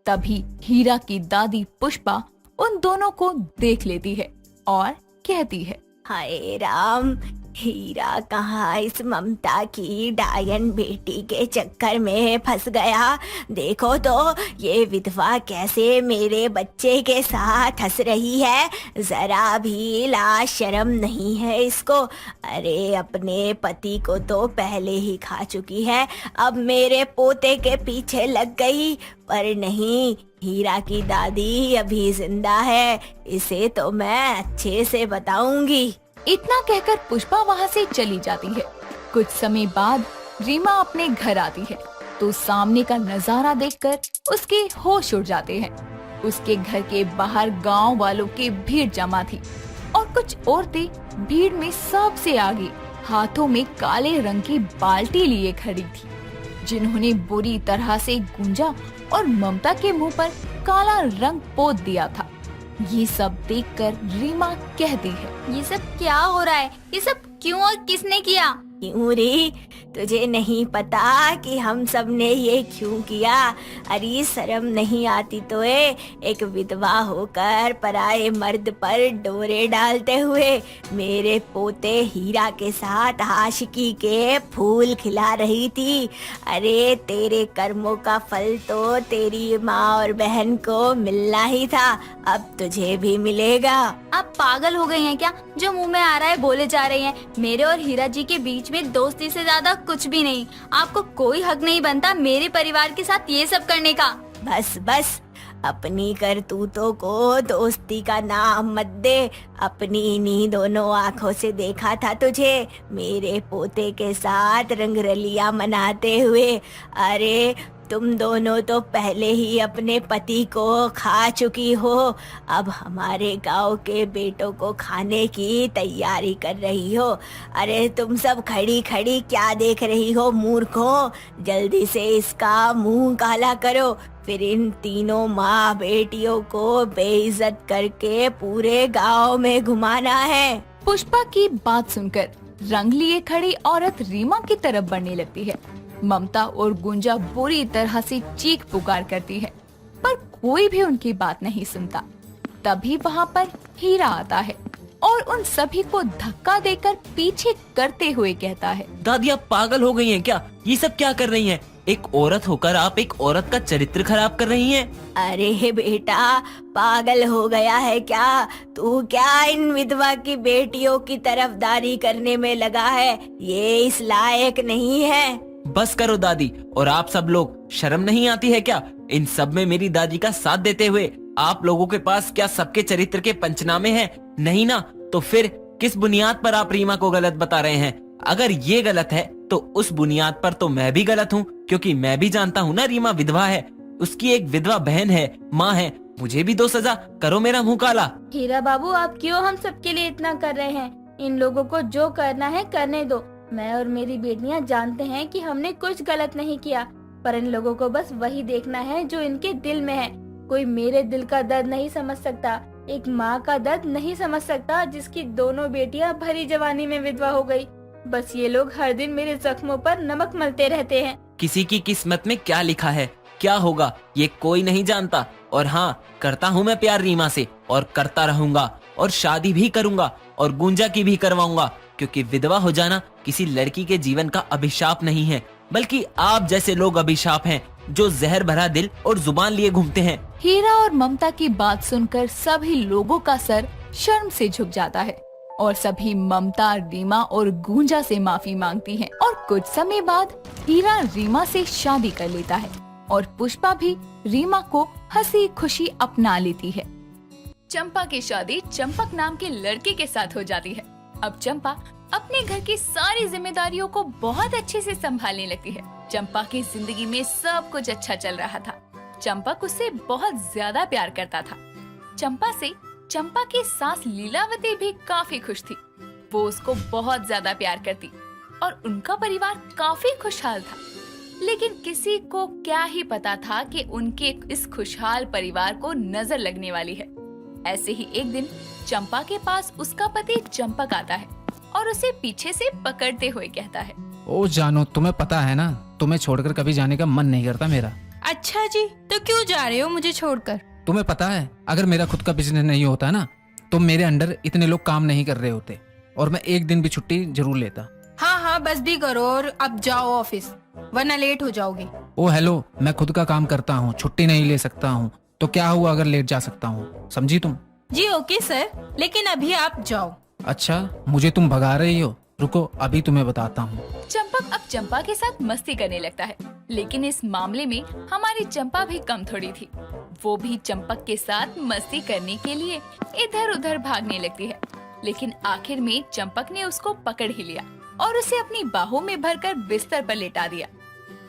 तभी हीरा की दादी पुष्पा उन दोनों को देख लेती है और कहती है, हाय राम, हीरा कहाँ इस ममता की डायन बेटी के चक्कर में फंस गया। देखो तो ये विधवा कैसे मेरे बच्चे के साथ हंस रही है, जरा भी लाज शर्म नहीं है इसको। अरे अपने पति को तो पहले ही खा चुकी है, अब मेरे पोते के पीछे लग गई। पर नहीं, हीरा की दादी अभी जिंदा है, इसे तो मैं अच्छे से बताऊंगी। इतना कहकर पुष्पा वहाँ से चली जाती है। कुछ समय बाद रीमा अपने घर आती है तो सामने का नजारा देखकर उसके होश उड़ जाते हैं। उसके घर के बाहर गांव वालों की भीड़ जमा थी और कुछ औरतें भीड़ में सबसे आगे हाथों में काले रंग की बाल्टी लिए खड़ी थी, जिन्होंने बुरी तरह से गूंजा और ममता के मुंह पर काला रंग पोत दिया था। ये सब देखकर रीमा कहती है, ये सब क्या हो रहा है? ये सब क्यों और किसने किया? क्यों रे, तुझे नहीं पता कि हम सब ने ये क्यों किया? अरे शर्म नहीं आती तो एक विधवा होकर पराये मर्द पर डोरे डालते हुए मेरे पोते हीरा के साथ आशिकी के फूल खिला रही थी। अरे तेरे कर्मों का फल तो तेरी माँ और बहन को मिलना ही था, अब तुझे भी मिलेगा। आप पागल हो गई हैं क्या? जो मुंह में आ रहा है बोले जा रही हैं। मेरे और हीरा जी के बीच में दोस्ती से ज्यादा कुछ भी नहीं। आपको कोई हक नहीं बनता मेरे परिवार के साथ ये सब करने का। बस बस, अपनी करतूतों को दोस्ती का नाम मत दे। अपनी इन्हीं दोनों आँखों से देखा था तुझे मेरे पोते के साथ रंगरलिया मनाते हुए। अरे तुम दोनों तो पहले ही अपने पति को खा चुकी हो, अब हमारे गांव के बेटों को खाने की तैयारी कर रही हो। अरे तुम सब खड़ी खड़ी क्या देख रही हो मूर्खों, जल्दी से इसका मुंह काला करो, फिर इन तीनों माँ बेटियों को बेइज्जत करके पूरे गांव में घुमाना है। पुष्पा की बात सुनकर रंग लिए खड़ी औरत रीमा की तरफ बढ़ने लगती है। ममता और गुंजा बुरी तरह से चीख पुकार करती है, पर कोई भी उनकी बात नहीं सुनता। तभी वहाँ पर हीरा आता है और उन सभी को धक्का देकर पीछे करते हुए कहता है, दादी आप पागल हो गई हैं क्या? ये सब क्या कर रही हैं? एक औरत होकर आप एक औरत का चरित्र खराब कर रही हैं। अरे बेटा, पागल हो गया है क्या? तू क्या इन विधवा की बेटियों की तरफदारी करने में लगा है? ये इस लायक नहीं है। बस करो दादी, और आप सब लोग शर्म नहीं आती है क्या? इन सब में मेरी दादी का साथ देते हुए आप लोगों के पास क्या सबके चरित्र के पंचनामे हैं? नहीं ना, तो फिर किस बुनियाद पर आप रीमा को गलत बता रहे हैं? अगर ये गलत है तो उस बुनियाद पर तो मैं भी गलत हूँ, क्योंकि मैं भी जानता हूँ ना रीमा विधवा है, उसकी एक विधवा बहन है, माँ है। मुझे भी दो सजा, करो मेरा मुंह काला। हीरा बाबू, आप क्यों हम सबके लिए इतना कर रहे हैं? इन लोगों को जो करना है करने दो। मैं और मेरी बेटियां जानते हैं कि हमने कुछ गलत नहीं किया, पर इन लोगों को बस वही देखना है जो इनके दिल में है। कोई मेरे दिल का दर्द नहीं समझ सकता, एक माँ का दर्द नहीं समझ सकता जिसकी दोनों बेटियां भरी जवानी में विधवा हो गई। बस ये लोग हर दिन मेरे जख्मों पर नमक मलते रहते हैं। किसी की किस्मत में क्या लिखा है, क्या होगा, ये कोई नहीं जानता। और हाँ, करता हूँ मैं प्यार रीमा से, और करता रहूंगा, और शादी भी करूंगा, और गुंजा की भी करवाऊंगा, क्योंकि विधवा हो जाना किसी लड़की के जीवन का अभिशाप नहीं है, बल्कि आप जैसे लोग अभिशाप हैं जो जहर भरा दिल और जुबान लिए घूमते हैं। हीरा और ममता की बात सुनकर सभी लोगों का सर शर्म से झुक जाता है और सभी ममता, रीमा और गुंजा से माफी मांगती हैं। और कुछ समय बाद हीरा रीमा से शादी कर लेता है और पुष्पा भी रीमा को हंसी खुशी अपना लेती है। चंपा की शादी चंपक नाम के लड़के के साथ हो जाती है। अब चंपा अपने घर की सारी जिम्मेदारियों को बहुत अच्छे से संभालने लगती है। चंपा की जिंदगी में सब कुछ अच्छा चल रहा था। चंपक उससे बहुत ज्यादा प्यार करता था। चंपा से चंपा की सास लीलावती भी काफी खुश थी। वो उसको बहुत ज्यादा प्यार करती और उनका परिवार काफी खुशहाल था। लेकिन किसी को क्या ही पता था कि उनके इस खुशहाल परिवार को नजर लगने वाली है। ऐसे ही एक दिन चंपा के पास उसका पति चंपक आता है और उसे पीछे से पकड़ते हुए कहता है, ओ जानो, तुम्हें पता है ना, तुम्हें छोड़कर कभी जाने का मन नहीं करता मेरा। अच्छा जी, तो क्यों जा रहे हो मुझे छोड़कर? तुम्हें पता है, अगर मेरा खुद का बिजनेस नहीं होता ना, तो मेरे अंडर इतने लोग काम नहीं कर रहे होते और मैं एक दिन भी छुट्टी जरूर लेता। हाँ हाँ, बस भी करो और अब जाओ ऑफिस, वरना लेट हो जाओगे। ओ हेलो, मैं खुद का काम करता हूँ, छुट्टी नहीं ले सकता हूँ, तो क्या हुआ अगर लेट जा सकता हूँ, समझी तुम? जी ओके सर, लेकिन अभी आप जाओ। अच्छा, मुझे तुम भगा रही हो? रुको, अभी तुम्हें बताता हूँ। चंपक अब चंपा के साथ मस्ती करने लगता है, लेकिन इस मामले में हमारी चंपा भी कम थोड़ी थी। वो भी चंपक के साथ मस्ती करने के लिए इधर उधर भागने लगती है, लेकिन आखिर में चंपक ने उसको पकड़ ही लिया और उसे अपनी बाहों में भरकर बिस्तर पर लेटा दिया।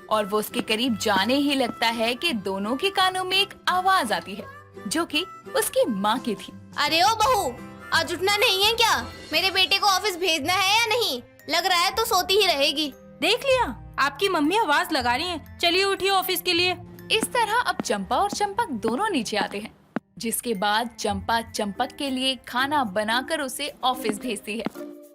और वो उसके करीब जाने ही लगता है कि दोनों के कानों में एक आवाज आती है जो कि उसकी माँ की थी। अरे ओ बहू, आज उठना नहीं है क्या? मेरे बेटे को ऑफिस भेजना है या नहीं? लग रहा है तो सोती ही रहेगी। देख लिया, आपकी मम्मी आवाज लगा रही है, चलिए उठिए ऑफिस के लिए। इस तरह अब चंपा और चंपक दोनों नीचे आते हैं, जिसके बाद चंपा चंपक के लिए खाना बनाकर उसे ऑफिस भेजती है।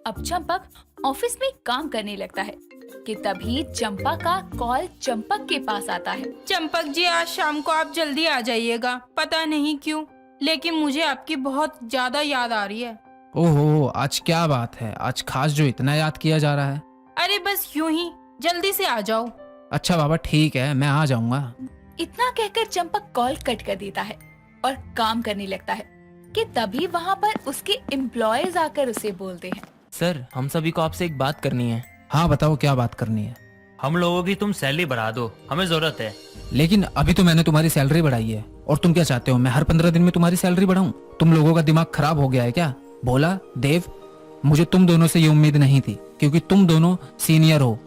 अब चंपक ऑफिस में काम करने लगता है कि तभी चंपा का कॉल चंपक के पास आता है। चंपक जी, आज शाम को आप जल्दी आ जाइएगा। पता नहीं क्यों, लेकिन मुझे आपकी बहुत ज्यादा याद आ रही है। ओहो, आज क्या बात है? आज खास जो इतना याद किया जा रहा है? अरे बस यूं ही, जल्दी से आ जाओ। अच्छा बाबा, ठीक है, मैं आ जाऊंगा। इतना कहकर चंपक कॉल कट कर देता है और काम करने लगता है कि तभी वहाँ पर उसके एम्प्लॉयज आकर उसे बोलते हैं, सर, हम सभी को आपसे एक बात करनी है। हाँ बताओ, क्या बात करनी है? हम लोगों की तुम सैलरी बढ़ा दो, हमें जरूरत है। लेकिन अभी तो मैंने तुम्हारी सैलरी बढ़ाई है, और तुम क्या चाहते हो, मैं हर 15 दिन में तुम्हारी सैलरी बढ़ाऊं? तुम लोगों का दिमाग खराब हो गया है क्या? भोला, देव, मुझे तुम दोनों से ये उम्मीद नहीं थी, क्योंकि तुम दोनों सीनियर हो,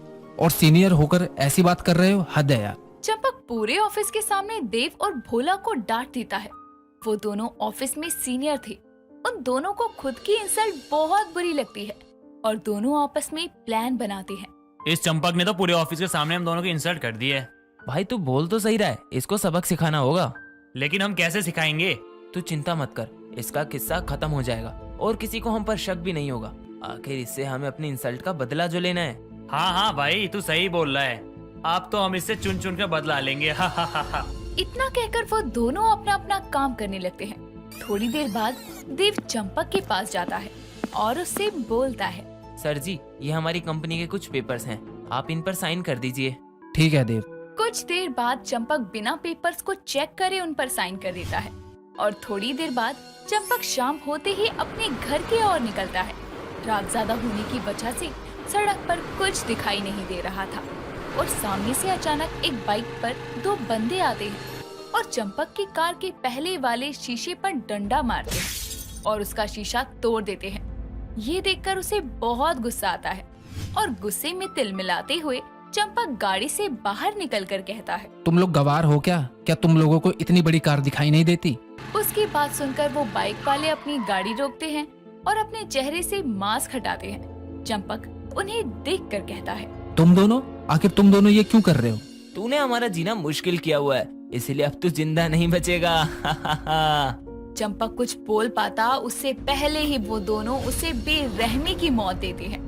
और सीनियर होकर ऐसी बात कर रहे हो, हद है यार। चंपक पूरे ऑफिस के सामने देव और भोला को डांट देता है। वो दोनों ऑफिस में सीनियर थे। उन दोनों को खुद की इंसल्ट बहुत बुरी लगती है और दोनों आपस में प्लान बनाते हैं। इस चंपक ने तो पूरे ऑफिस के सामने हम दोनों की इंसल्ट कर दी है। भाई तू बोल तो सही रहा है, इसको सबक सिखाना होगा। लेकिन हम कैसे सिखाएंगे? तू चिंता मत कर, इसका किस्सा खत्म हो जाएगा और किसी को हम पर शक भी नहीं होगा। आखिर इससे हमें अपनी इंसल्ट का बदला जो लेना है। हाँ हाँ भाई, तू सही बोल रहा है। आप तो हम इससे चुन चुन कर बदला लेंगे। हा हा हा हा। इतना कहकर वो दोनों अपना अपना काम करने लगते हैं। थोड़ी देर बाद देव चंपक के पास जाता है और उससे बोलता है, सर जी, ये हमारी कंपनी के कुछ पेपर्स हैं, आप इन पर साइन कर दीजिए। ठीक है देव। कुछ देर बाद चंपक बिना पेपर्स को चेक करे उन पर साइन कर देता है और थोड़ी देर बाद चंपक शाम होते ही अपने घर की ओर निकलता है। रात ज्यादा होने की वजह से सड़क पर कुछ दिखाई नहीं दे रहा था और सामने से अचानक एक बाइक पर दो बंदे आते हैं और चंपक की कार के पहले वाले शीशे पर डंडा मारते हैं और उसका शीशा तोड़ देते हैं। ये देखकर उसे बहुत गुस्सा आता है और गुस्से में तिल मिलाते हुए चंपक गाड़ी से बाहर निकलकर कहता है, तुम लोग गवार हो क्या? क्या तुम लोगों को इतनी बड़ी कार दिखाई नहीं देती? उसकी बात सुनकर वो बाइक वाले अपनी गाड़ी रोकते हैं और अपने चेहरे से मास्क हटाते हैं। चंपक उन्हें देखकर कहता है, तुम दोनों, आखिर तुम दोनों ये क्यों कर रहे हो? तूने हमारा जीना मुश्किल किया हुआ है, इसलिए अब तू जिंदा नहीं बचेगा। चंपक कुछ बोल पाता उससे पहले ही वो दोनों उसे बेरहमी की मौत देते हैं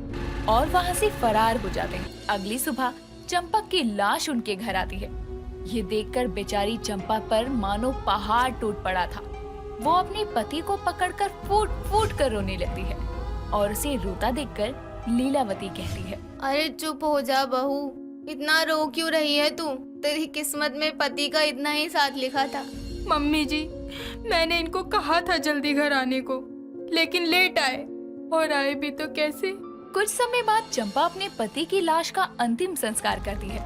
और वहाँ से फरार हो जाते हैं। अगली सुबह चंपक की लाश उनके घर आती है। ये देखकर बेचारी चंपा पर मानो पहाड़ टूट पड़ा था। वो अपने पति को पकड़कर फूट फूट कर रोने लगती है और उसे रोता देखकर लीलावती कहती है, अरे चुप हो जा बहू, इतना रो क्यों रही है तू? तेरी किस्मत में पति का इतना ही साथ लिखा था। मम्मी जी, मैंने इनको कहा था जल्दी घर आने को, लेकिन लेट आए और आए भी तो कैसे। कुछ समय बाद चंपा अपने पति की लाश का अंतिम संस्कार करती है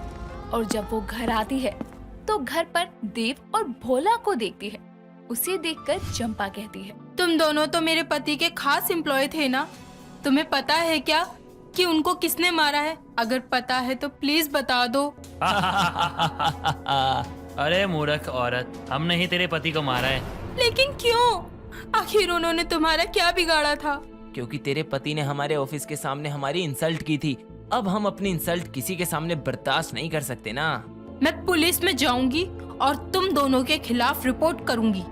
और जब वो घर आती है तो घर पर देव और भोला को देखती है। उसे देखकर चंपा कहती है, तुम दोनों तो मेरे पति के खास एम्प्लॉय थे ना? तुम्हें पता है क्या कि उनको किसने मारा है? अगर पता है तो प्लीज बता दो। अरे मूर्ख औरत, हमने ही तेरे पति को मारा है। लेकिन क्यों? आखिर उन्होंने तुम्हारा क्या बिगाड़ा था? क्योंकि तेरे पति ने हमारे ऑफिस के सामने हमारी इंसल्ट की थी। अब हम अपनी इंसल्ट किसी के सामने बर्दाश्त नहीं कर सकते ना। मैं पुलिस में जाऊंगी और तुम दोनों के खिलाफ रिपोर्ट करूंगी।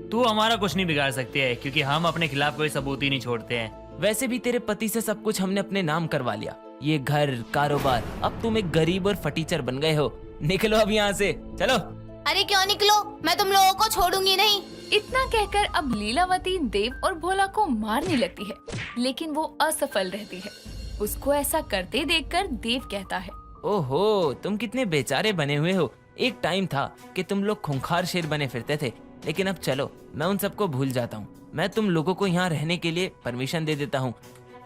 तू हमारा कुछ नहीं बिगाड़ सकती है, क्योंकि हम अपने खिलाफ कोई सबूत ही नहीं छोड़ते हैं। वैसे भी तेरे पति से सब कुछ हमने अपने नाम करवा लिया, ये घर, कारोबार। अब तुम एक गरीब और फटीचर बन गए हो। निकलो अब यहाँ से, चलो। अरे क्यों निकलो, मैं तुम लोगों को छोड़ूंगी नहीं। इतना कहकर अब लीलावती देव और भोला को मारने लगती है, लेकिन वो असफल रहती है। उसको ऐसा करते देखकर देव कहता है, ओहो, तुम कितने बेचारे बने हुए हो। एक टाइम था कि तुम लोग खूंखार शेर बने फिरते थे, लेकिन अब चलो, मैं उन सबको भूल जाता हूँ। मैं तुम लोगों को यहाँ रहने के लिए परमिशन दे देता हूँ,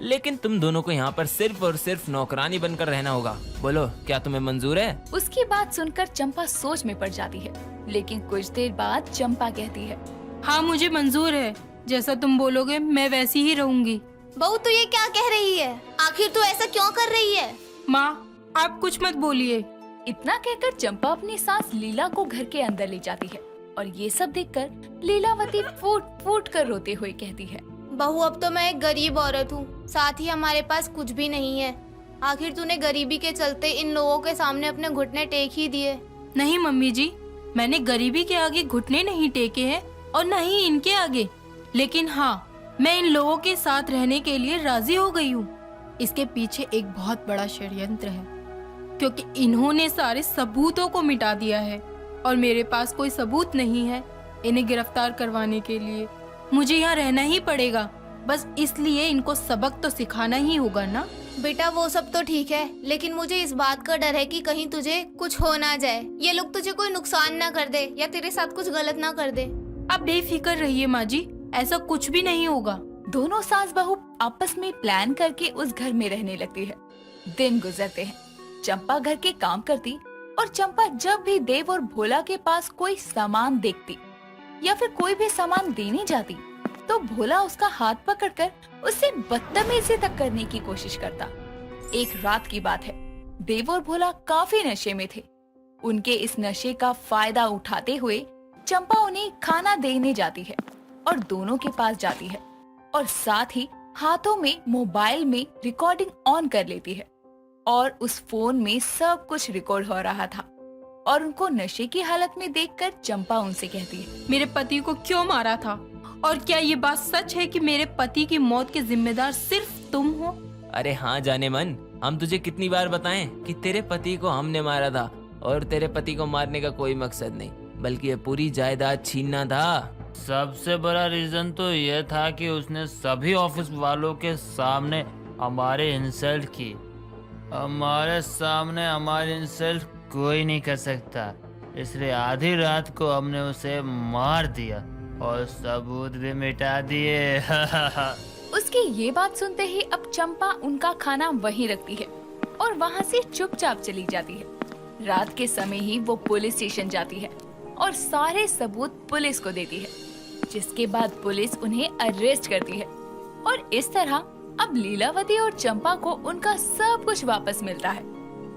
लेकिन तुम दोनों को यहाँ पर सिर्फ और सिर्फ नौकरानी बनकर रहना होगा। बोलो, क्या तुम्हें मंजूर है? उसकी बात सुनकर चंपा सोच में पड़ जाती है, लेकिन कुछ देर बाद चंपा कहती है, हाँ मुझे मंजूर है, जैसा तुम बोलोगे मैं वैसी ही रहूंगी। बहू तू ये क्या कह रही है? आखिर तू ऐसा क्यों कर रही है? माँ आप कुछ मत बोलिए। इतना कहकर चंपा अपनी सास लीला को घर के अंदर ले जाती है और ये सब देखकर लीलावती फूट फूट कर रोते हुए कहती है, बहू अब तो मैं एक गरीब औरत हूँ, साथ ही हमारे पास कुछ भी नहीं है। आखिर तूने गरीबी के चलते इन लोगों के सामने अपने घुटने टेक ही दिए। नहीं मम्मी जी, मैंने गरीबी के आगे घुटने नहीं टेके हैं और न ही इनके आगे, लेकिन हाँ, मैं इन लोगों के साथ रहने के लिए राजी हो गई हूँ। इसके पीछे एक बहुत बड़ा षड्यंत्र है, क्योंकि इन्होंने सारे सबूतों को मिटा दिया है और मेरे पास कोई सबूत नहीं है इन्हें गिरफ्तार करवाने के लिए। मुझे यहाँ रहना ही पड़ेगा, बस इसलिए इनको सबक तो सिखाना ही होगा ना। बेटा वो सब तो ठीक है, लेकिन मुझे इस बात का डर है कि कहीं तुझे कुछ हो ना जाए, ये लोग तुझे कोई नुकसान ना कर दे या तेरे साथ कुछ गलत ना कर दे। आप बेफिक्र रहिए माँ जी, ऐसा कुछ भी नहीं होगा। दोनों सास बहू आपस में प्लान करके उस घर में रहने लगती है। दिन गुजरते हैं, चंपा घर के काम करती और चंपा जब भी देव और भोला के पास कोई सामान देखती या फिर कोई भी सामान देने जाती तो भोला उसका हाथ पकड़कर उससे बदतमीजी तक करने की कोशिश करता। एक रात की बात है, देव और भोला काफी नशे में थे। उनके इस नशे का फायदा उठाते हुए चंपा उन्हें खाना देने जाती है और दोनों के पास जाती है और साथ ही हाथों में मोबाइल में रिकॉर्डिंग ऑन कर लेती है और उस फोन में सब कुछ रिकॉर्ड हो रहा था। और उनको नशे की हालत में देखकर चंपा उनसे कहती है, मेरे पति को क्यों मारा था? और क्या ये बात सच है कि मेरे पति की मौत के जिम्मेदार सिर्फ तुम हो? अरे हाँ जाने मन, हम तुझे कितनी बार बताएं कि तेरे पति को हमने मारा था और तेरे पति को मारने का कोई मकसद नहीं, बल्कि ये पूरी जायदाद छीनना था। सबसे बड़ा रीजन तो यह था कि उसने सभी ऑफिस वालों के सामने हमारे इंसल्ट की। हमारे सामने हमारी इंसल्ट कोई नहीं कर सकता, इसलिए आधी रात को हमने उसे मार दिया और सबूत भी मिटा दिए। उसकी ये बात सुनते ही अब चंपा उनका खाना वहीं रखती है और वहाँ से चुपचाप चली जाती है। रात के समय ही वो पुलिस स्टेशन जाती है और सारे सबूत पुलिस को देती है, जिसके बाद पुलिस उन्हें अरेस्ट करती है। और इस तरह अब लीलावती और चंपा को उनका सब कुछ वापस मिलता है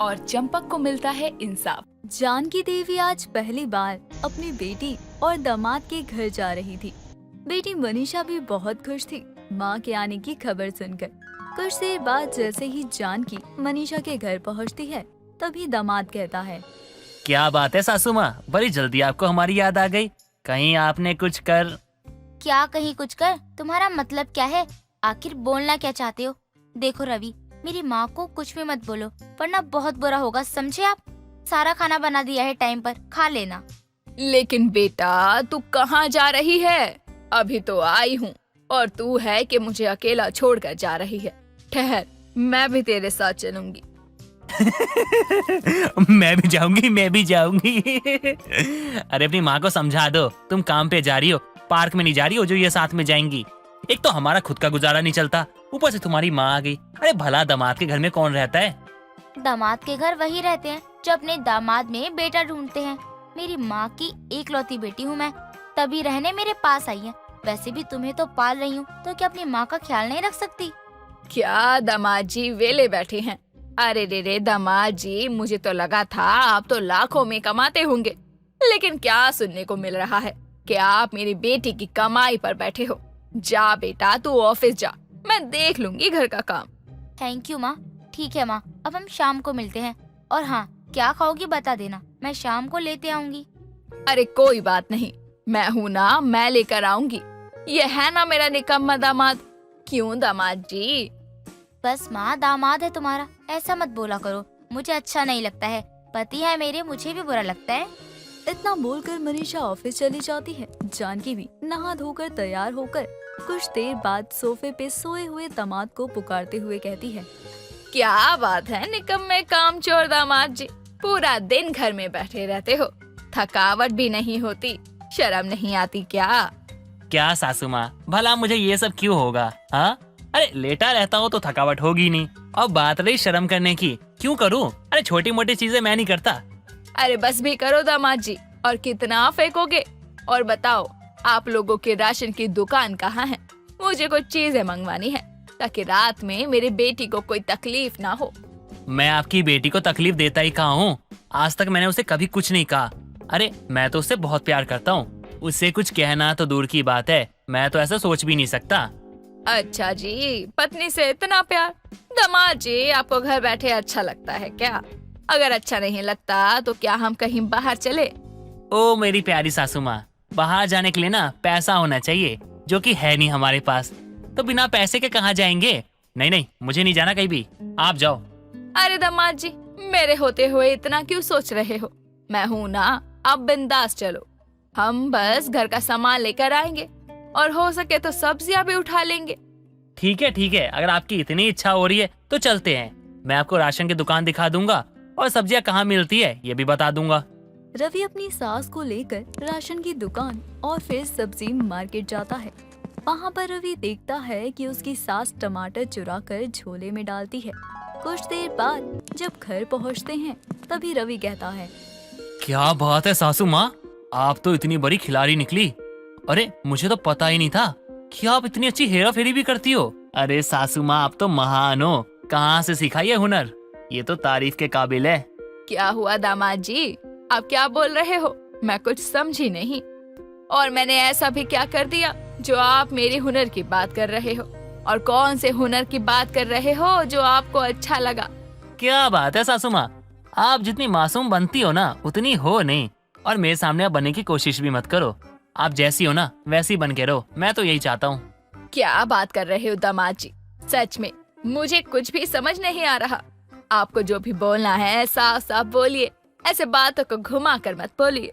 और चंपक को मिलता है इंसाफ। जानकी देवी आज पहली बार अपनी बेटी और दामाद के घर जा रही थी। बेटी मनीषा भी बहुत खुश थी माँ के आने की खबर सुनकर। कुछ देर बाद जैसे ही जानकी मनीषा के घर पहुँचती है, तभी दामाद कहता है, क्या बात है सासू माँ, बड़ी जल्दी आपको हमारी याद आ गई। कहीं आपने कुछ कर? क्या कहीं कुछ कर? तुम्हारा मतलब क्या है? आखिर बोलना क्या चाहते हो? देखो रवि, मेरी माँ को कुछ भी मत बोलो वरना बहुत बुरा होगा, समझे आप? सारा खाना बना दिया है, टाइम पर खा लेना। लेकिन बेटा तू कहाँ जा रही है? अभी तो आई हूँ और तू है कि मुझे अकेला छोड़कर जा रही है। ठहर, मैं भी तेरे साथ चलूंगी। मैं भी जाऊंगी। अरे अपनी माँ को समझा दो, तुम काम पे जा रही हो, पार्क में नहीं जा रही हो जो ये साथ में जाएंगी। एक तो हमारा खुद का गुजारा नहीं चलता, ऊपर से तुम्हारी माँ आ गई। अरे भला दामाद के घर में कौन रहता है? दामाद के घर वही रहते हैं जो अपने दामाद में बेटा ढूंढते हैं। मेरी माँ की एकलौती बेटी हूँ मैं, तभी रहने मेरे पास आई है। वैसे भी तुम्हें तो पाल रही हूँ, तो क्या अपनी माँ का ख्याल नहीं रख सकती? क्या दामाद जी वेले बैठे हैं? अरे रे दामाद जी, मुझे तो लगा था आप तो लाखों में कमाते होंगे, लेकिन क्या सुनने को मिल रहा है कि आप मेरी बेटी की कमाई पर बैठे हो। जा बेटा तू ऑफिस जा, मैं देख लूंगी घर का काम। थैंक यू माँ। ठीक है माँ, अब हम शाम को मिलते हैं। और हाँ, क्या खाओगी बता देना, मैं शाम को लेते आऊंगी। अरे कोई बात नहीं, मैं हूँ ना, मैं लेकर आऊंगी। ये है ना मेरा निकम्मा दामाद। क्यों दामाद जी? बस माँ, दामाद है तुम्हारा, ऐसा मत बोला करो, मुझे अच्छा नहीं लगता है। पति है मेरे, मुझे भी बुरा लगता है। इतना बोलकर मनीषा ऑफिस चली जाती है। जानकी भी नहा धोकर तैयार होकर कुछ देर बाद सोफे पे सोए हुए दामाद को पुकारते हुए कहती है, क्या बात है निकम्मे कामचोर दामाद जी, पूरा दिन घर में बैठे रहते हो, थकावट भी नहीं होती, शर्म नहीं आती क्या? क्या सासू माँ, भला मुझे ये सब क्यों होगा? हाँ, अरे लेटा रहता हूँ तो थकावट होगी नहीं। और बात रही शर्म करने की, क्यों करूँ? अरे छोटी मोटी चीजें मैं नहीं करता। अरे बस भी करो दामाद जी, और कितना फेंकोगे? और बताओ, आप लोगों के राशन की दुकान कहाँ है? मुझे कुछ चीजें मंगवानी है ताकि रात में मेरी बेटी को कोई तकलीफ ना हो। मैं आपकी बेटी को तकलीफ देता ही कहाँ हूँ? आज तक मैंने उसे कभी कुछ नहीं कहा। अरे मैं तो उससे बहुत प्यार करता हूँ, उससे कुछ कहना तो दूर की बात है, मैं तो ऐसा सोच भी नहीं सकता। अच्छा जी, पत्नी से इतना प्यार? दामाद जी, आपको घर बैठे अच्छा लगता है क्या? अगर अच्छा नहीं लगता तो क्या हम कहीं बाहर चले? ओ मेरी प्यारी सासू माँ, बाहर जाने के लिए ना पैसा होना चाहिए, जो कि है नहीं हमारे पास। तो बिना पैसे के कहाँ जाएंगे? नहीं, मुझे नहीं जाना कहीं भी, आप जाओ। अरे दामाद जी, मेरे होते हुए इतना क्यों सोच रहे हो? मैं हूँ ना, आप बिंदास चलो। हम बस घर का सामान लेकर आएंगे और हो सके तो सब्जियां भी उठा लेंगे। ठीक है, अगर आपकी इतनी इच्छा हो रही है तो चलते हैं। मैं आपको राशन की दुकान दिखा दूंगा और सब्जियां कहाँ मिलती है ये भी बता दूंगा। रवि अपनी सास को लेकर राशन की दुकान और फिर सब्जी मार्केट जाता है। वहाँ पर रवि देखता है कि उसकी सास टमाटर चुरा कर झोले में डालती है। कुछ देर बाद जब घर पहुँचते हैं तभी रवि कहता है, क्या बात है सासू माँ, आप तो इतनी बड़ी खिलाड़ी निकली। अरे मुझे तो पता ही नहीं था कि आप इतनी अच्छी हेरा फेरी भी करती हो। अरे सासू माँ, आप तो महान हो, कहाँ से सीखा ये हुनर? ये तो तारीफ के काबिल है। क्या हुआ दामाद जी, आप क्या बोल रहे हो? मैं कुछ समझी नहीं। और मैंने ऐसा भी क्या कर दिया जो आप मेरे हुनर की बात कर रहे हो? और कौन से हुनर की बात कर रहे हो जो आपको अच्छा लगा? क्या बात है सासू माँ, आप जितनी मासूम बनती हो ना उतनी हो नहीं। और मेरे सामने आप बनने की कोशिश भी मत करो। आप जैसी हो ना वैसी बन के रहो, मैं तो यही चाहता हूँ। क्या बात कर रहे हो दामाद जी, सच में मुझे कुछ भी समझ नहीं आ रहा। आपको जो भी बोलना है साफ साफ बोलिए, ऐसे बातों को घुमा कर मत बोलिए।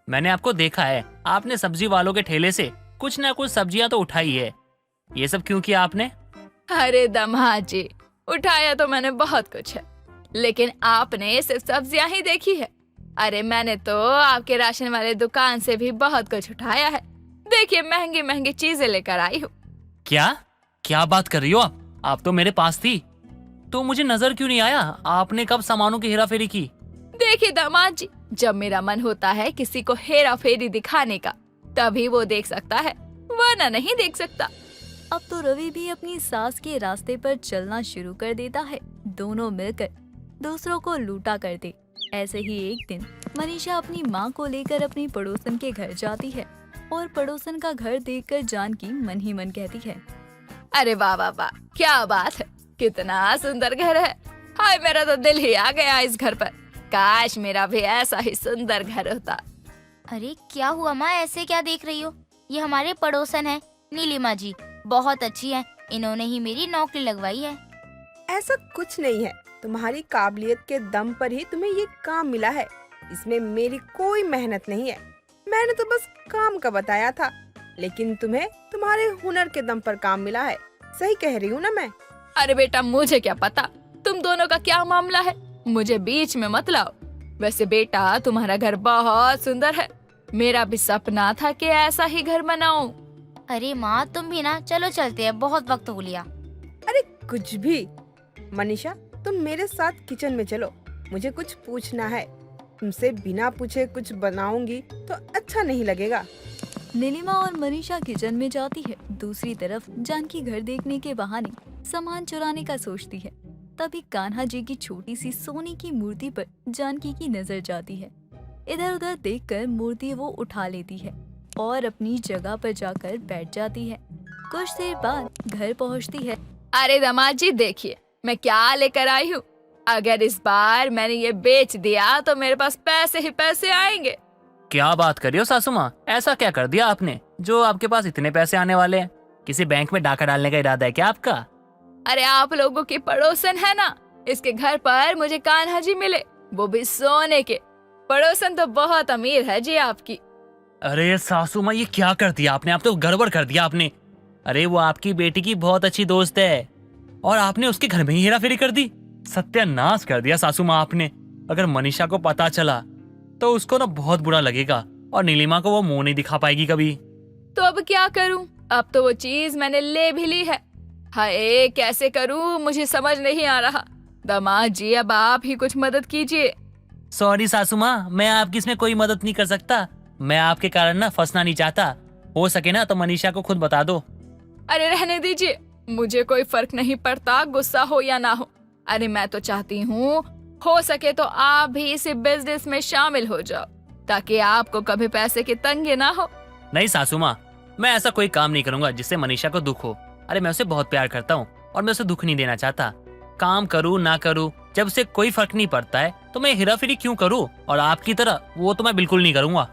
मैंने आपको देखा है, आपने सब्जी वालों के ठेले से कुछ ना कुछ सब्जियां तो उठाई है। ये सब क्यों किया आपने? अरे दामाद जी, उठाया तो मैंने बहुत कुछ है, लेकिन आपने सिर्फ सब्जियां ही देखी है। अरे मैंने तो आपके राशन वाले दुकान से भी बहुत कुछ उठाया है। देखिए महंगी महंगी चीजें लेकर आई हूँ। क्या क्या बात कर रही हो आप तो मेरे पास थी, तो मुझे नजर क्यों नहीं आया? आपने कब सामानों की हेरा फेरी की? देखिए दामाद जी, जब मेरा मन होता है किसी को हेरा फेरी दिखाने का, तभी वो देख सकता है, वरना नहीं देख सकता। अब तो रवि भी अपनी सास के रास्ते पर चलना शुरू कर देता है। दोनों मिलकर दूसरों को लूटा करते। ऐसे ही एक दिन मनीषा अपनी माँ को लेकर अपनी पड़ोसन के घर जाती है और पड़ोसन का घर देखकर जानकी मन ही मन कहती है, अरे वाह वाह वाह, क्या बात है, कितना सुंदर घर है। हाय मेरा तो दिल ही आ गया इस घर पर। काश मेरा भी ऐसा ही सुंदर घर होता। अरे क्या हुआ माँ, ऐसे क्या देख रही हो? ये हमारे पड़ोसन है नीलिमा जी, बहुत अच्छी है। इन्होंने ही मेरी नौकरी लगवाई है। ऐसा कुछ नहीं है, तुम्हारी काबिलियत के दम पर ही तुम्हें ये काम मिला है। इसमें मेरी कोई मेहनत नहीं है, मैंने तो बस काम का बताया था, लेकिन तुम्हें तुम्हारे हुनर के दम पर काम मिला है। सही कह रही हूँ ना मैं? अरे बेटा मुझे क्या पता तुम दोनों का क्या मामला है, मुझे बीच में मत लाओ। वैसे बेटा तुम्हारा घर बहुत सुंदर है, मेरा भी सपना था कि ऐसा ही घर बनाऊं। अरे माँ तुम भी ना, चलो चलते हैं, बहुत वक्त हो लिया। अरे कुछ भी। मनीषा तुम मेरे साथ किचन में चलो, मुझे कुछ पूछना है। तुमसे बिना पूछे कुछ बनाऊंगी तो अच्छा नहीं लगेगा। नीलिमा और मनीषा किचन में जाती है। दूसरी तरफ जानकी घर देखने के बहाने सामान चुराने का सोचती है। तभी कान्हा जी की छोटी सी सोने की मूर्ति पर जानकी की नजर जाती है। इधर उधर देखकर मूर्ति वो उठा लेती है और अपनी जगह पर जाकर बैठ जाती है। कुछ देर बाद घर पहुंचती है। अरे दामाद जी देखिए मैं क्या लेकर आई हूँ। अगर इस बार मैंने ये बेच दिया तो मेरे पास पैसे ही पैसे आएंगे। क्या बात कर रही हो सासू माँ, ऐसा क्या कर दिया आपने जो आपके पास इतने पैसे आने वाले हैं? किसी बैंक में डाका डालने का इरादा है क्या आपका? अरे आप लोगों की पड़ोसन है ना, इसके घर पर मुझे कान्हा जी मिले, वो भी सोने के। पड़ोसन तो बहुत अमीर है जी आपकी। अरे सासू माँ ये क्या कर दिया आपने, आप तो गड़बड़ कर दिया आपने। अरे वो आपकी बेटी की बहुत अच्छी दोस्त है और आपने उसके घर में ही हेरा फेरी कर दी। सत्यानाश कर दिया सासू माँ आपने। अगर मनीषा को पता चला तो उसको ना बहुत बुरा लगेगा और नीलिमा को वो मुंह नहीं दिखा पाएगी कभी। तो अब क्या करूं? अब तो वो चीज मैंने ले भी ली है। हाय कैसे करूं मुझे समझ नहीं आ रहा। दामाद जी अब आप ही कुछ मदद कीजिए। सॉरी सासू माँ, मैं आपकी इसमें कोई मदद नहीं कर सकता। मैं आपके कारण ना फंसना नहीं चाहता। हो सके ना तो मनीषा को खुद बता दो। अरे रहने दीजिए, मुझे कोई फर्क नहीं पड़ता गुस्सा हो या ना हो। अरे मैं तो चाहती हूँ हो सके तो आप भी इसी बिजनेस में शामिल हो जाओ ताकि आपको कभी पैसे की तंगी ना हो। नहीं सासू माँ, मैं ऐसा कोई काम नहीं करूंगा जिससे मनीषा को दुख हो। अरे मैं उसे बहुत प्यार करता हूँ और मैं उसे दुख नहीं देना चाहता। काम करूँ ना करूँ जब उसे कोई फर्क नहीं पड़ता है तो मैं हेराफेरी क्यों करूँ? और आपकी तरह वो तो मैं बिल्कुल नहीं करूँगा।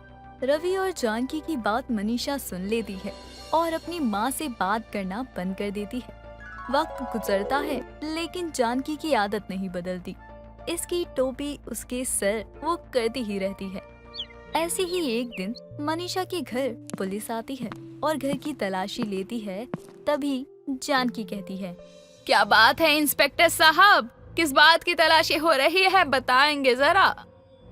रवि और जानकी की बात मनीषा सुन लेती है और अपनी माँ से बात करना बंद कर देती है। वक्त गुजरता है लेकिन जानकी की आदत नहीं बदलती। इसकी टोपी उसके सर वो करती ही रहती है। ऐसे ही एक दिन मनीषा के घर पुलिस आती है और घर की तलाशी लेती है। तभी जानकी कहती है, क्या बात है इंस्पेक्टर साहब, किस बात की तलाशी हो रही है, बताएंगे जरा।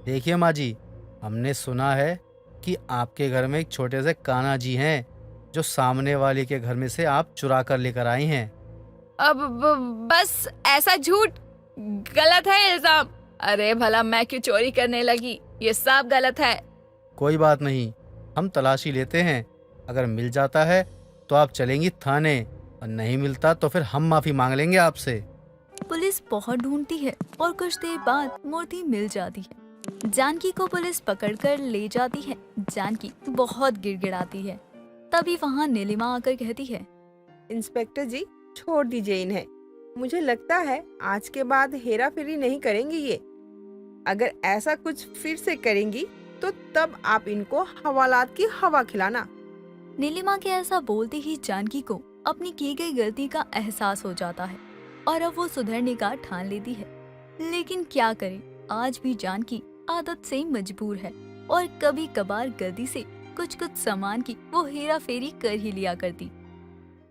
देखिए माँ जी, हमने सुना है कि आपके घर में एक छोटे से कान्हा जी हैं जो सामने वाले के घर में से आप चुरा कर लेकर आई हैं। अब बस ऐसा झूठ, गलत है इल्जाम। अरे भला मैं क्यों चोरी करने लगी, ये सब गलत है। कोई बात नहीं, हम तलाशी लेते हैं। अगर मिल जाता है तो आप चलेंगी थाने और नहीं मिलता तो फिर हम माफी मांग लेंगे आपसे। पुलिस बहुत ढूंढती है और कुछ देर बाद मूर्ति मिल जाती है। जानकी को पुलिस पकड़कर ले जाती है। जानकी बहुत गिड़गिड़ाती है। तभी वहाँ नीलिमा आकर कहती है, इंस्पेक्टर जी, छोड़ दीजिए इन्हें। मुझे लगता है आज के बाद हेरा फेरी नहीं करेंगी ये। अगर ऐसा कुछ फिर से करेंगी तो तब आप इनको हवालात की हवा खिलाना। नीलिमा के ऐसा बोलते ही जानकी को अपनी की गई गलती का एहसास हो जाता है और अब वो सुधरने का ठान लेती है। लेकिन क्या करे, आज भी जानकी आदत से मजबूर है और कभी कभार गलती से कुछ सामान की वो हेरा फेरी कर ही लिया करती।